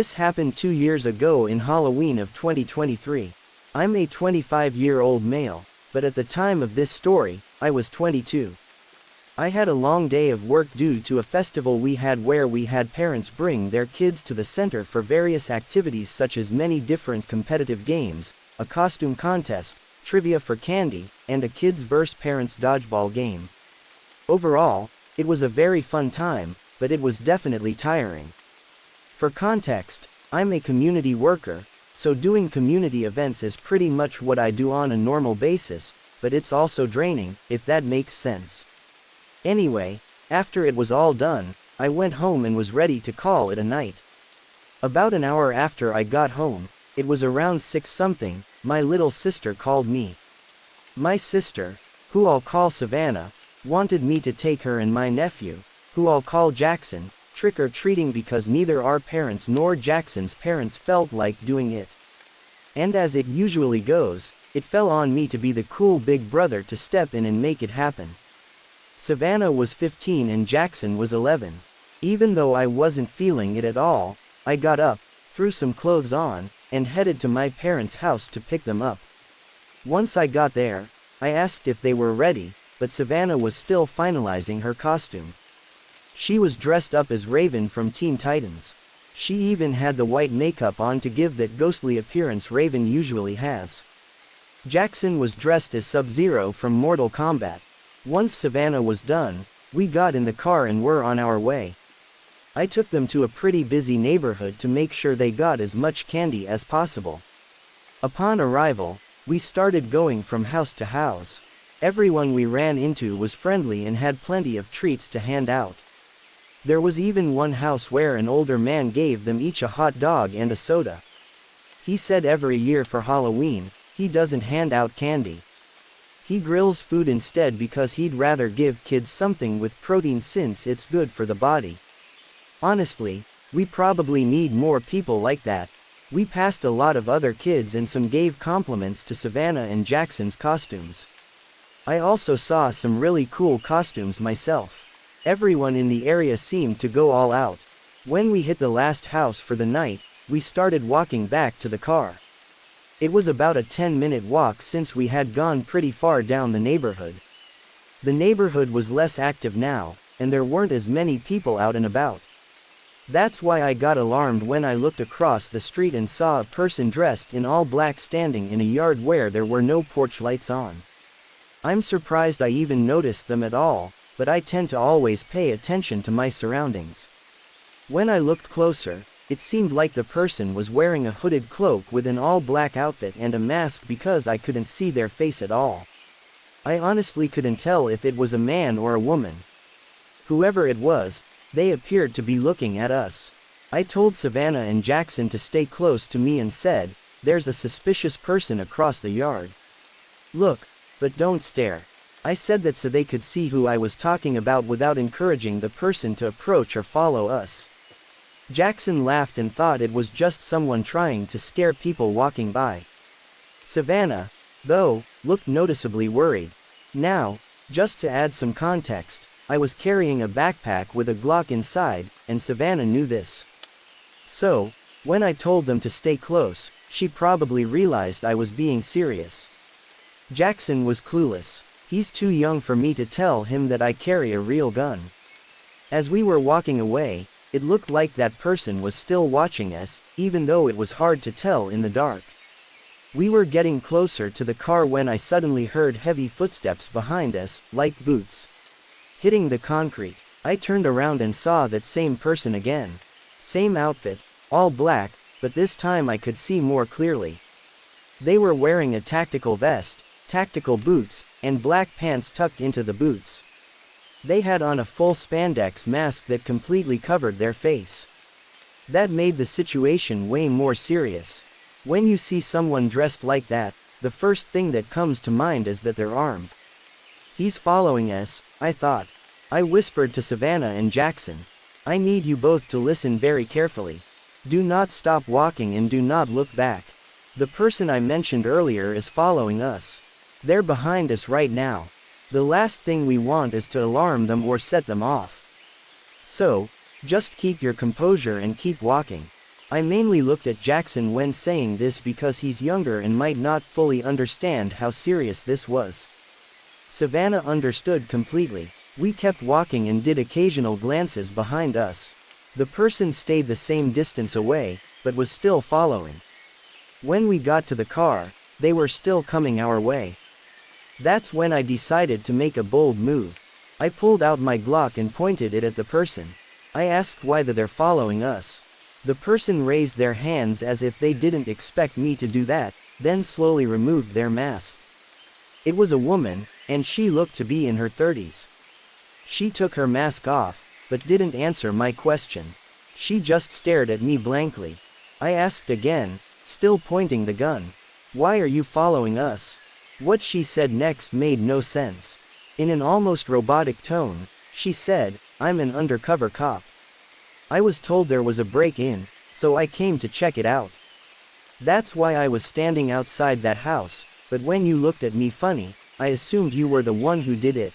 This happened 2 years ago in Halloween of 2023. I'm a 25-year-old male, but at the time of this story, I was 22. I had a long day of work due to a festival we had where we had parents bring their kids to the center for various activities such as many different competitive games, a costume contest, trivia for candy, and a kids vs parents dodgeball game. Overall, it was a very fun time, but it was definitely tiring. For context, I'm a community worker, so doing community events is pretty much what I do on a normal basis, but it's also draining, if that makes sense. Anyway, after it was all done, I went home and was ready to call it a night. About an hour after I got home, it was around 6 something, my little sister called me. My sister, who I'll call Savannah, wanted me to take her and my nephew, who I'll call Jackson, trick-or-treating because neither our parents nor Jackson's parents felt like doing it. And as it usually goes, it fell on me to be the cool big brother to step in and make it happen. Savannah was 15 and Jackson was 11. Even though I wasn't feeling it at all, I got up, threw some clothes on, and headed to my parents' house to pick them up. Once I got there, I asked if they were ready, but Savannah was still finalizing her costume. She was dressed up as Raven from Teen Titans. She even had the white makeup on to give that ghostly appearance Raven usually has. Jackson was dressed as Sub-Zero from Mortal Kombat. Once Savannah was done, we got in the car and were on our way. I took them to a pretty busy neighborhood to make sure they got as much candy as possible. Upon arrival, we started going from house to house. Everyone we ran into was friendly and had plenty of treats to hand out. There was even one house where an older man gave them each a hot dog and a soda. He said every year for Halloween, he doesn't hand out candy. He grills food instead because he'd rather give kids something with protein since it's good for the body. Honestly, we probably need more people like that. We passed a lot of other kids and some gave compliments to Savannah and Jackson's costumes. I also saw some really cool costumes myself. Everyone in the area seemed to go all out. When we hit the last house for the night, we started walking back to the car. It was about a 10-minute walk since we had gone pretty far down the neighborhood. The neighborhood was less active now, and there weren't as many people out and about. That's why I got alarmed when I looked across the street and saw a person dressed in all black standing in a yard where there were no porch lights on. I'm surprised I even noticed them at all, but I tend to always pay attention to my surroundings. When I looked closer, it seemed like the person was wearing a hooded cloak with an all-black outfit and a mask because I couldn't see their face at all. I honestly couldn't tell if it was a man or a woman. Whoever it was, they appeared to be looking at us. I told Savannah and Jackson to stay close to me and said, "There's a suspicious person across the yard. Look, but don't stare." I said that so they could see who I was talking about without encouraging the person to approach or follow us. Jackson laughed and thought it was just someone trying to scare people walking by. Savannah, though, looked noticeably worried. Now, just to add some context, I was carrying a backpack with a Glock inside, and Savannah knew this. So, when I told them to stay close, she probably realized I was being serious. Jackson was clueless. He's too young for me to tell him that I carry a real gun. As we were walking away, it looked like that person was still watching us, even though it was hard to tell in the dark. We were getting closer to the car when I suddenly heard heavy footsteps behind us, like boots hitting the concrete. I turned around and saw that same person again. Same outfit, all black, but this time I could see more clearly. They were wearing a tactical vest, tactical boots, and black pants tucked into the boots. They had on a full spandex mask that completely covered their face. That made the situation way more serious. When you see someone dressed like that, the first thing that comes to mind is that they're armed. He's following us, I thought. I whispered to Savannah and Jackson, "I need you both to listen very carefully. Do not stop walking and do not look back. The person I mentioned earlier is following us. They're behind us right now. The last thing we want is to alarm them or set them off. So, just keep your composure and keep walking." I mainly looked at Jackson when saying this because he's younger and might not fully understand how serious this was. Savannah understood completely. We kept walking and did occasional glances behind us. The person stayed the same distance away, but was still following. When we got to the car, they were still coming our way. That's when I decided to make a bold move. I pulled out my Glock and pointed it at the person. I asked why they're following us. The person raised their hands as if they didn't expect me to do that, then slowly removed their mask. It was a woman, and she looked to be in her 30s. She took her mask off, but didn't answer my question. She just stared at me blankly. I asked again, still pointing the gun. "Why are you following us?" What she said next made no sense. In an almost robotic tone, she said, "I'm an undercover cop. I was told there was a break-in, so I came to check it out. That's why I was standing outside that house, but when you looked at me funny, I assumed you were the one who did it.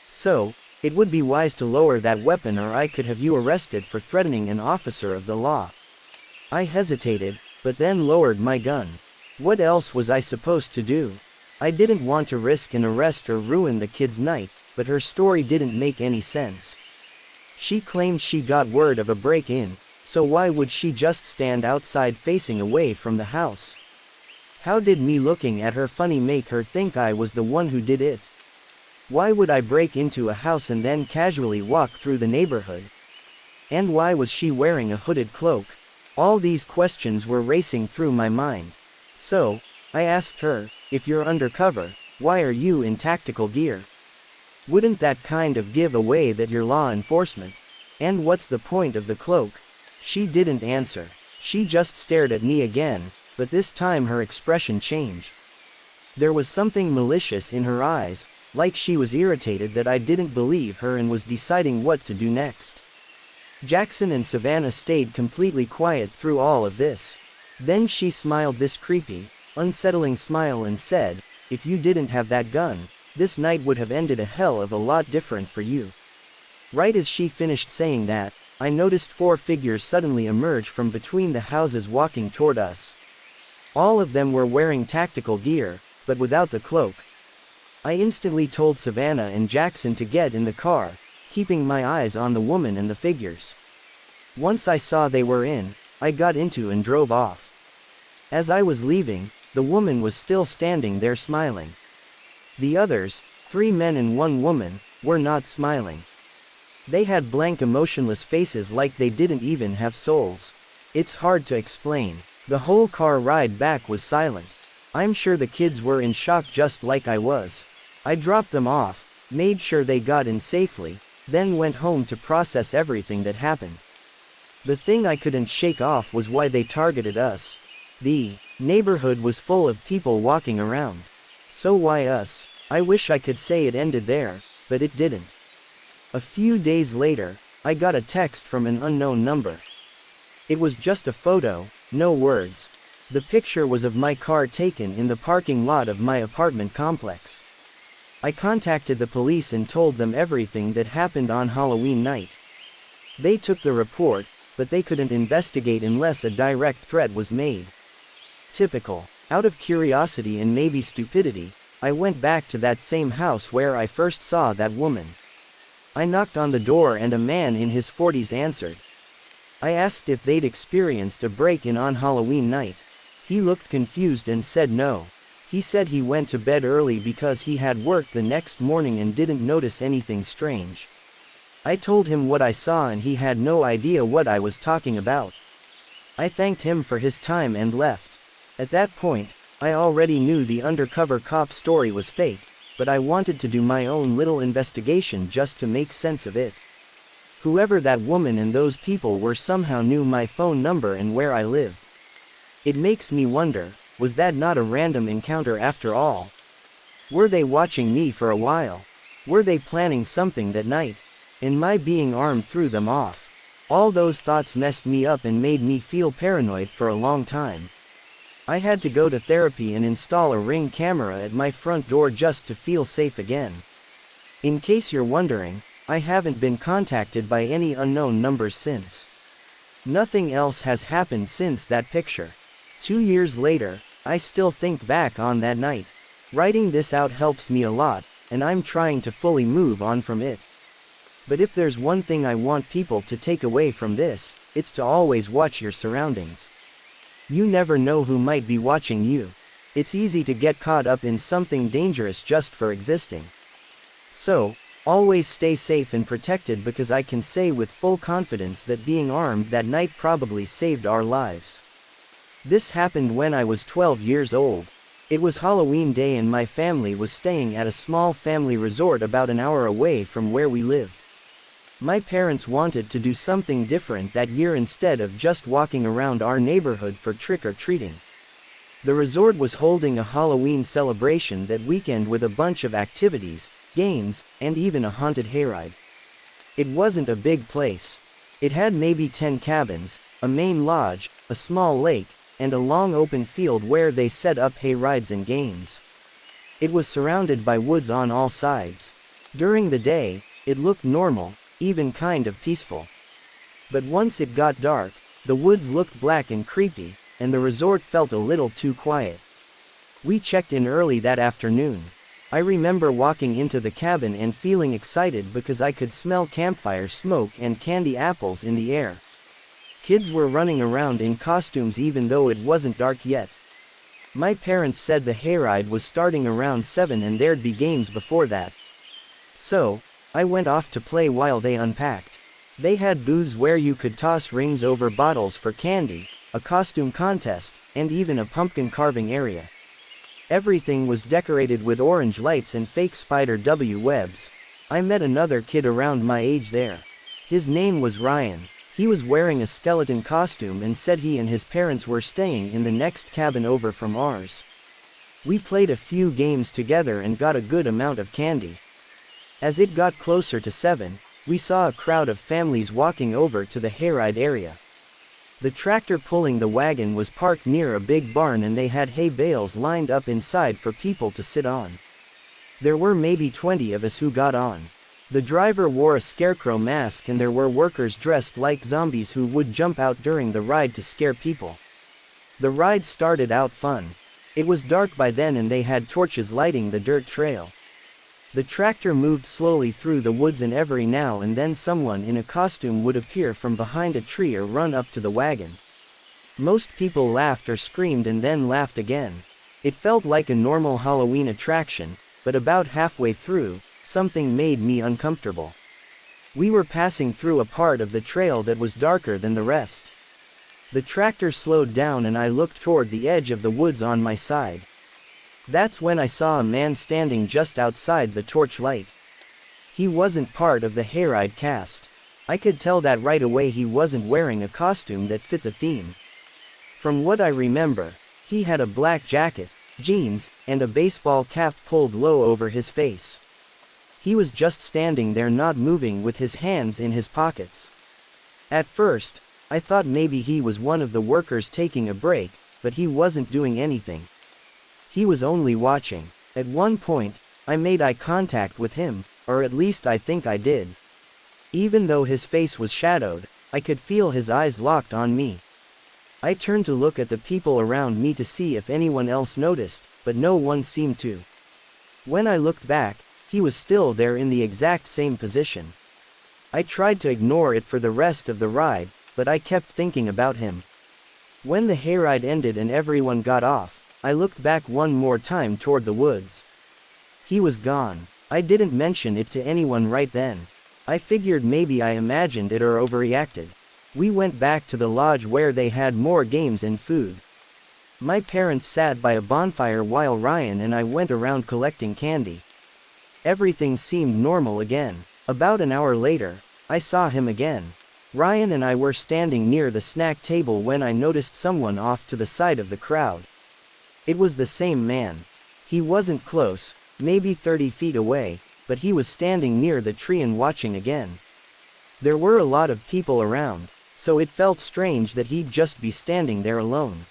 So, it would be wise to lower that weapon or I could have you arrested for threatening an officer of the law." I hesitated, but then lowered my gun. What else was I supposed to do? I didn't want to risk an arrest or ruin the kid's night, but her story didn't make any sense. She claimed she got word of a break-in, so why would she just stand outside facing away from the house? How did me looking at her funny make her think I was the one who did it? Why would I break into a house and then casually walk through the neighborhood? And why was she wearing a hooded cloak? All these questions were racing through my mind. So, I asked her, "If you're undercover, why are you in tactical gear? Wouldn't that kind of give away that you're law enforcement? And what's the point of the cloak?" She didn't answer. She just stared at me again, but this time her expression changed. There was something malicious in her eyes, like she was irritated that I didn't believe her and was deciding what to do next. Jackson and Savannah stayed completely quiet through all of this. Then she smiled this creepy, unsettling smile and said, "If you didn't have that gun, this night would have ended a hell of a lot different for you." Right as she finished saying that, I noticed 4 figures suddenly emerge from between the houses walking toward us. All of them were wearing tactical gear, but without the cloak. I instantly told Savannah and Jackson to get in the car, keeping my eyes on the woman and the figures. Once I saw they were in, I got into and drove off. As I was leaving, the woman was still standing there smiling. The others, 3 men and 1 woman, were not smiling. They had blank emotionless faces like they didn't even have souls. It's hard to explain. The whole car ride back was silent. I'm sure the kids were in shock just like I was. I dropped them off, made sure they got in safely, then went home to process everything that happened. The thing I couldn't shake off was why they targeted us. The neighborhood was full of people walking around. So why us? I wish I could say it ended there, but it didn't. A few days later, I got a text from an unknown number. It was just a photo, no words. The picture was of my car taken in the parking lot of my apartment complex. I contacted the police and told them everything that happened on Halloween night. They took the report, but they couldn't investigate unless a direct threat was made. Typical. Out of curiosity and maybe stupidity, I went back to that same house where I first saw that woman. I knocked on the door and a man in his 40s answered. I asked if they'd experienced a break-in on Halloween night. He looked confused and said no. He said he went to bed early because he had work the next morning and didn't notice anything strange. I told him what I saw and he had no idea what I was talking about. I thanked him for his time and left. At that point, I already knew the undercover cop story was fake, but I wanted to do my own little investigation just to make sense of it. Whoever that woman and those people were somehow knew my phone number and where I lived. It makes me wonder, was that not a random encounter after all? Were they watching me for a while? Were they planning something that night? And my being armed threw them off. All those thoughts messed me up and made me feel paranoid for a long time. I had to go to therapy and install a Ring camera at my front door just to feel safe again. In case you're wondering, I haven't been contacted by any unknown numbers since. Nothing else has happened since that picture. 2 years later, I still think back on that night. Writing this out helps me a lot, and I'm trying to fully move on from it. But if there's one thing I want people to take away from this, it's to always watch your surroundings. You never know who might be watching you. It's easy to get caught up in something dangerous just for existing. So, always stay safe and protected, because I can say with full confidence that being armed that night probably saved our lives. This happened when I was 12 years old. It was Halloween day and my family was staying at a small family resort about an hour away from where we lived. My parents wanted to do something different that year instead of just walking around our neighborhood for trick-or-treating. The resort was holding a Halloween celebration that weekend with a bunch of activities, games, and even a haunted hayride. It wasn't a big place. It had maybe 10 cabins, a main lodge, a small lake, and a long open field where they set up hayrides and games. It was surrounded by woods on all sides. During the day, it looked normal, even kind of peaceful. But once it got dark, the woods looked black and creepy, and the resort felt a little too quiet. We checked in early that afternoon. I remember walking into the cabin and feeling excited because I could smell campfire smoke and candy apples in the air. Kids were running around in costumes even though it wasn't dark yet. My parents said the hayride was starting around 7 and there'd be games before that. So, I went off to play while they unpacked. They had booths where you could toss rings over bottles for candy, a costume contest, and even a pumpkin carving area. Everything was decorated with orange lights and fake spider webs. I met another kid around my age there. His name was Ryan. He was wearing a skeleton costume and said he and his parents were staying in the next cabin over from ours. We played a few games together and got a good amount of candy. As it got closer to 7, we saw a crowd of families walking over to the hayride area. The tractor pulling the wagon was parked near a big barn and they had hay bales lined up inside for people to sit on. There were maybe 20 of us who got on. The driver wore a scarecrow mask and there were workers dressed like zombies who would jump out during the ride to scare people. The ride started out fun. It was dark by then and they had torches lighting the dirt trail. The tractor moved slowly through the woods and every now and then someone in a costume would appear from behind a tree or run up to the wagon. Most people laughed or screamed and then laughed again. It felt like a normal Halloween attraction, but about halfway through, something made me uncomfortable. We were passing through a part of the trail that was darker than the rest. The tractor slowed down and I looked toward the edge of the woods on my side. That's when I saw a man standing just outside the torchlight. He wasn't part of the hayride cast. I could tell that right away. He wasn't wearing a costume that fit the theme. From what I remember, he had a black jacket, jeans, and a baseball cap pulled low over his face. He was just standing there not moving with his hands in his pockets. At first, I thought maybe he was one of the workers taking a break, but he wasn't doing anything. He was only watching. At one point, I made eye contact with him, or at least I think I did. Even though his face was shadowed, I could feel his eyes locked on me. I turned to look at the people around me to see if anyone else noticed, but no one seemed to. When I looked back, he was still there in the exact same position. I tried to ignore it for the rest of the ride, but I kept thinking about him. When the hayride ended and everyone got off, I looked back one more time toward the woods. He was gone. I didn't mention it to anyone right then. I figured maybe I imagined it or overreacted. We went back to the lodge where they had more games and food. My parents sat by a bonfire while Ryan and I went around collecting candy. Everything seemed normal again. About an hour later, I saw him again. Ryan and I were standing near the snack table when I noticed someone off to the side of the crowd. It was the same man. He wasn't close, maybe 30 feet away, but he was standing near the tree and watching again. There were a lot of people around, so it felt strange that he'd just be standing there alone.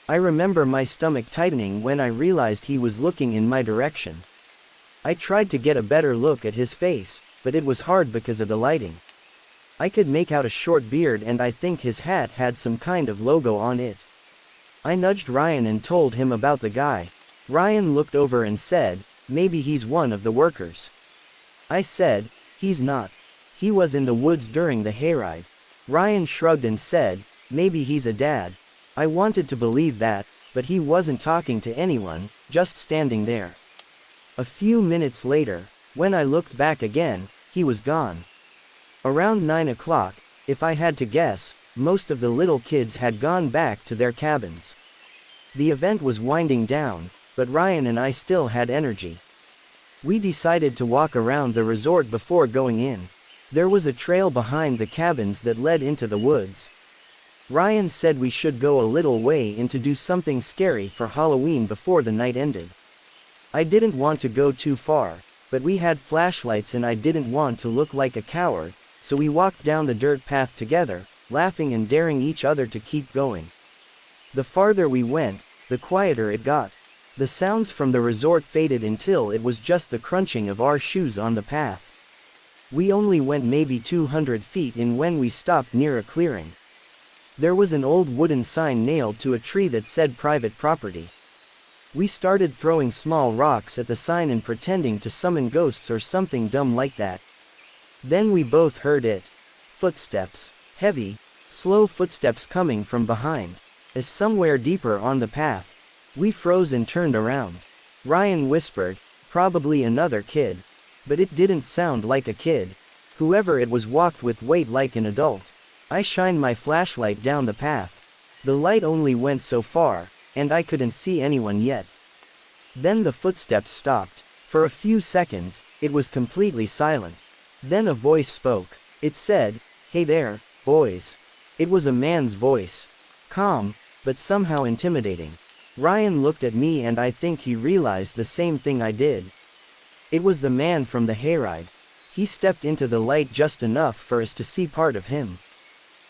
I remember my stomach tightening when I realized he was looking in my direction. I tried to get a better look at his face, but it was hard because of the lighting. I could make out a short beard and I think his hat had some kind of logo on it. I nudged Ryan and told him about the guy. Ryan looked over and said, maybe he's one of the workers. I said, he's not. He was in the woods during the hayride. Ryan shrugged and said, maybe he's a dad. I wanted to believe that, but he wasn't talking to anyone, just standing there. A few minutes later, when I looked back again, he was gone. Around 9 o'clock, if I had to guess, most of the little kids had gone back to their cabins. The event was winding down, but Ryan and I still had energy. We decided to walk around the resort before going in. There was a trail behind the cabins that led into the woods. Ryan said we should go a little way in to do something scary for Halloween before the night ended. I didn't want to go too far, but we had flashlights and I didn't want to look like a coward, so we walked down the dirt path together, laughing and daring each other to keep going. The farther we went, the quieter it got. The sounds from the resort faded until it was just the crunching of our shoes on the path. We only went maybe 200 feet in when we stopped near a clearing. There was an old wooden sign nailed to a tree that said private property. We started throwing small rocks at the sign and pretending to summon ghosts or something dumb like that. Then we both heard it. Footsteps. Heavy, slow footsteps coming from behind. As somewhere deeper on the path. We froze and turned around. Ryan whispered, probably another kid. But it didn't sound like a kid. Whoever it was walked with weight like an adult. I shined my flashlight down the path. The light only went so far, and I couldn't see anyone yet. Then the footsteps stopped. For a few seconds, it was completely silent. Then a voice spoke. It said, "Hey there, boys." It was a man's voice. Calm, but somehow intimidating. Ryan looked at me and I think he realized the same thing I did. It was the man from the hayride. He stepped into the light just enough for us to see part of him.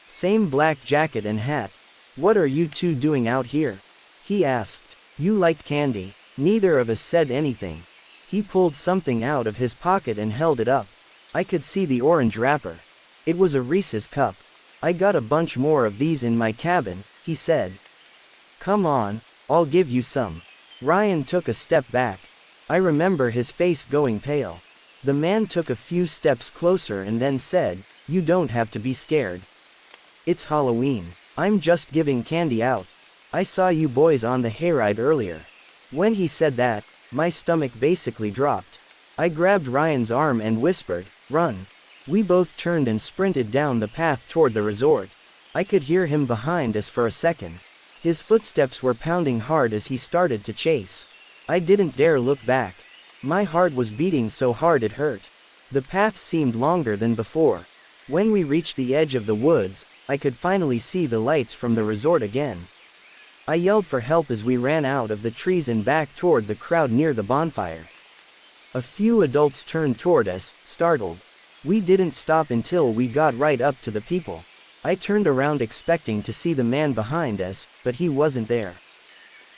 Same black jacket and hat. "What are you two doing out here?" he asked. "You like candy?" Neither of us said anything. He pulled something out of his pocket and held it up. I could see the orange wrapper. It was a Reese's cup. "I got a bunch more of these in my cabin," he said. "Come on, I'll give you some." Ryan took a step back. I remember his face going pale. The man took a few steps closer and then said, "You don't have to be scared. It's Halloween. I'm just giving candy out. I saw you boys on the hayride earlier." When he said that, my stomach basically dropped. I grabbed Ryan's arm and whispered, "Run." We both turned and sprinted down the path toward the resort. I could hear him behind us for a second. His footsteps were pounding hard as he started to chase. I didn't dare look back. My heart was beating so hard it hurt. The path seemed longer than before. When we reached the edge of the woods, I could finally see the lights from the resort again. I yelled for help as we ran out of the trees and back toward the crowd near the bonfire. A few adults turned toward us, startled. We didn't stop until we got right up to the people. I turned around expecting to see the man behind us, but he wasn't there.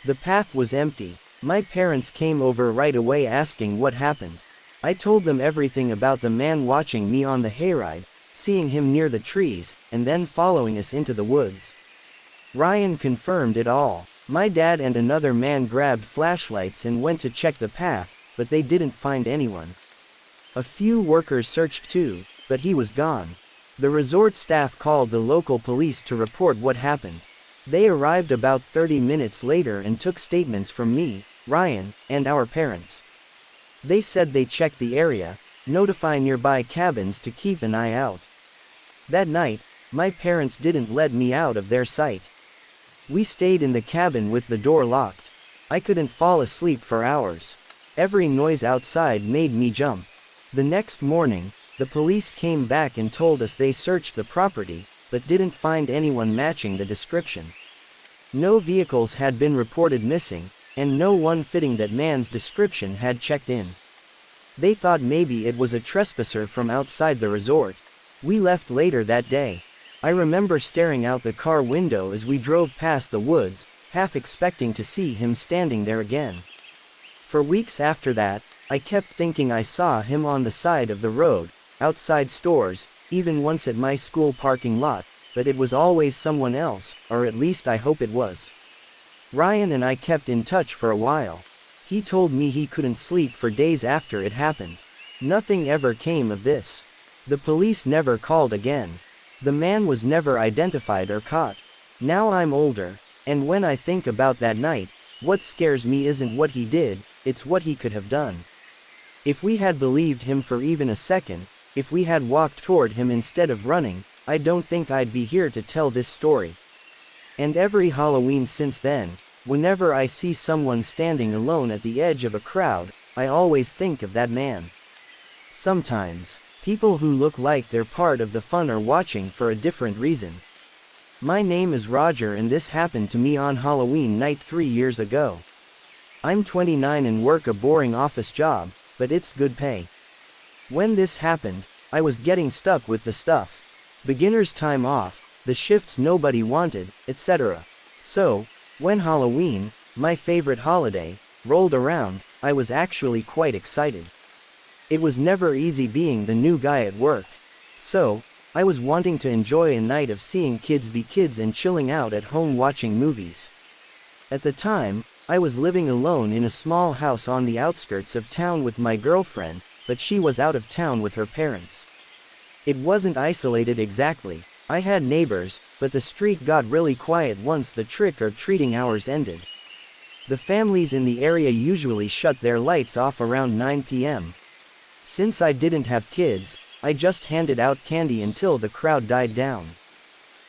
The path was empty. My parents came over right away asking what happened. I told them everything about the man watching me on the hayride, seeing him near the trees, and then following us into the woods. Ryan confirmed it all. My dad and another man grabbed flashlights and went to check the path, but they didn't find anyone. A few workers searched too, but he was gone. The resort staff called the local police to report what happened. They arrived about 30 minutes later and took statements from me, Ryan, and our parents. They said they checked the area, notifying nearby cabins to keep an eye out. That night, my parents didn't let me out of their sight. We stayed in the cabin with the door locked. I couldn't fall asleep for hours. Every noise outside made me jump. The next morning, the police came back and told us they searched the property, but didn't find anyone matching the description. No vehicles had been reported missing, and no one fitting that man's description had checked in. They thought maybe it was a trespasser from outside the resort. We left later that day. I remember staring out the car window as we drove past the woods, half expecting to see him standing there again. For weeks after that, I kept thinking I saw him on the side of the road, outside stores, even once at my school parking lot, but it was always someone else, or at least I hope it was. Ryan and I kept in touch for a while. He told me he couldn't sleep for days after it happened. Nothing ever came of this. The police never called again. The man was never identified or caught. Now I'm older, and when I think about that night, what scares me isn't what he did, it's what he could have done. If we had believed him for even a second, if we had walked toward him instead of running, I don't think I'd be here to tell this story. And every Halloween since then, whenever I see someone standing alone at the edge of a crowd, I always think of that man. Sometimes, people who look like they're part of the fun are watching for a different reason. My name is Roger and this happened to me on Halloween night 3 years ago. I'm 29 and work a boring office job, but it's good pay. When this happened, I was getting stuck with the stuff. Beginner's time off, the shifts nobody wanted, etc. So, when Halloween, my favorite holiday, rolled around, I was actually quite excited. It was never easy being the new guy at work. So, I was wanting to enjoy a night of seeing kids be kids and chilling out at home watching movies. At the time, I was living alone in a small house on the outskirts of town with my girlfriend, but she was out of town with her parents. It wasn't isolated exactly. I had neighbors, but the street got really quiet once the trick-or-treating hours ended. The families in the area usually shut their lights off around 9 p.m. Since I didn't have kids, I just handed out candy until the crowd died down.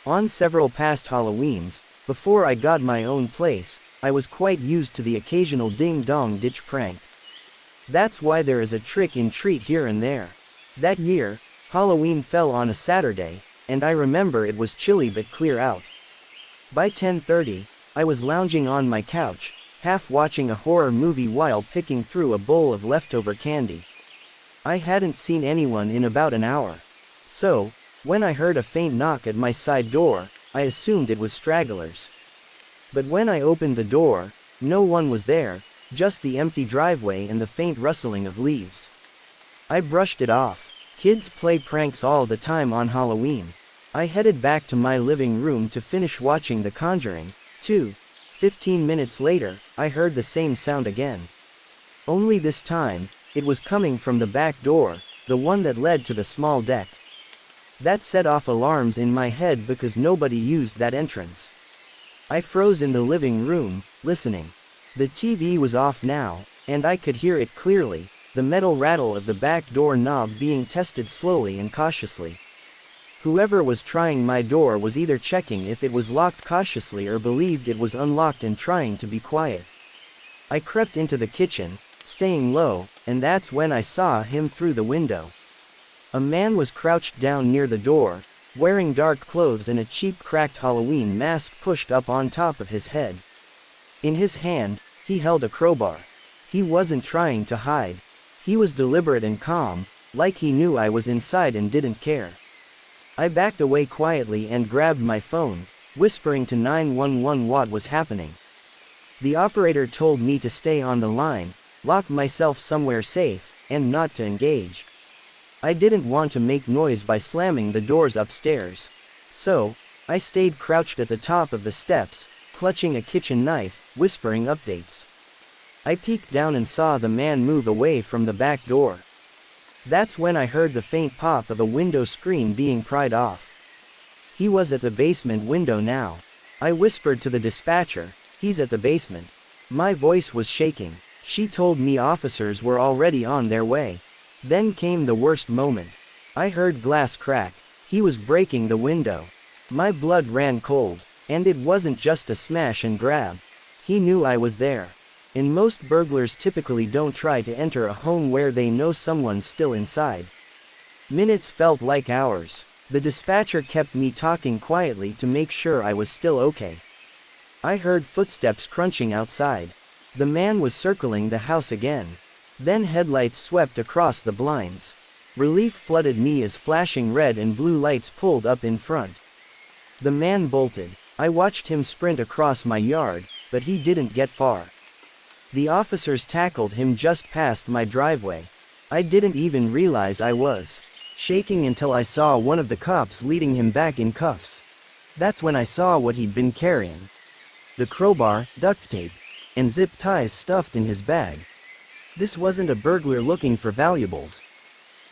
On several past Halloweens, before I got my own place, I was quite used to the occasional ding-dong ditch prank. That's why there is a trick-and-treat here and there. That year, Halloween fell on a Saturday, and I remember it was chilly but clear out. By 10:30, I was lounging on my couch, half watching a horror movie while picking through a bowl of leftover candy. I hadn't seen anyone in about an hour. So, when I heard a faint knock at my side door, I assumed it was stragglers. But when I opened the door, no one was there, just the empty driveway and the faint rustling of leaves. I brushed it off. Kids play pranks all the time on Halloween. I headed back to my living room to finish watching The Conjuring 2. 15 minutes later, I heard the same sound again. Only this time, it was coming from the back door, the one that led to the small deck. That set off alarms in my head because nobody used that entrance. I froze in the living room, listening. The TV was off now, and I could hear it clearly, the metal rattle of the back door knob being tested slowly and cautiously. Whoever was trying my door was either checking if it was locked cautiously or believed it was unlocked and trying to be quiet. I crept into the kitchen, staying low, and that's when I saw him through the window. A man was crouched down near the door, wearing dark clothes and a cheap cracked Halloween mask pushed up on top of his head. In his hand, he held a crowbar. He wasn't trying to hide. He was deliberate and calm, like he knew I was inside and didn't care. I backed away quietly and grabbed my phone, whispering to 911 what was happening. The operator told me to stay on the line, lock myself somewhere safe, and not to engage. I didn't want to make noise by slamming the doors upstairs. So, I stayed crouched at the top of the steps, clutching a kitchen knife, whispering updates. I peeked down and saw the man move away from the back door. That's when I heard the faint pop of a window screen being pried off. He was at the basement window now. I whispered to the dispatcher, "He's at the basement." My voice was shaking. She told me officers were already on their way. Then came the worst moment. I heard glass crack. He was breaking the window. My blood ran cold, and it wasn't just a smash and grab. He knew I was there. And most burglars typically don't try to enter a home where they know someone's still inside. Minutes felt like hours. The dispatcher kept me talking quietly to make sure I was still okay. I heard footsteps crunching outside. The man was circling the house again. Then headlights swept across the blinds. Relief flooded me as flashing red and blue lights pulled up in front. The man bolted. I watched him sprint across my yard, but he didn't get far. The officers tackled him just past my driveway. I didn't even realize I was shaking until I saw one of the cops leading him back in cuffs. That's when I saw what he'd been carrying. The crowbar, duct tape, and zip ties stuffed in his bag. This wasn't a burglar looking for valuables.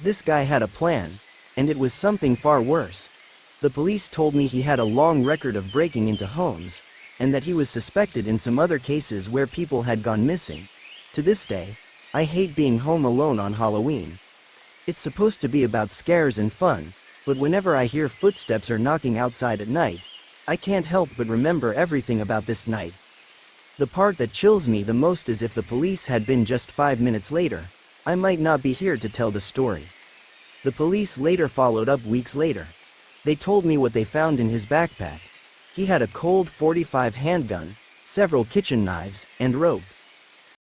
This guy had a plan, and it was something far worse. The police told me he had a long record of breaking into homes, and that he was suspected in some other cases where people had gone missing. To this day, I hate being home alone on Halloween. It's supposed to be about scares and fun, but whenever I hear footsteps or knocking outside at night, I can't help but remember everything about this night. The part that chills me the most is if the police had been just 5 minutes later, I might not be here to tell the story. The police later followed up weeks later. They told me what they found in his backpack. He had a Colt .45 handgun, several kitchen knives, and rope.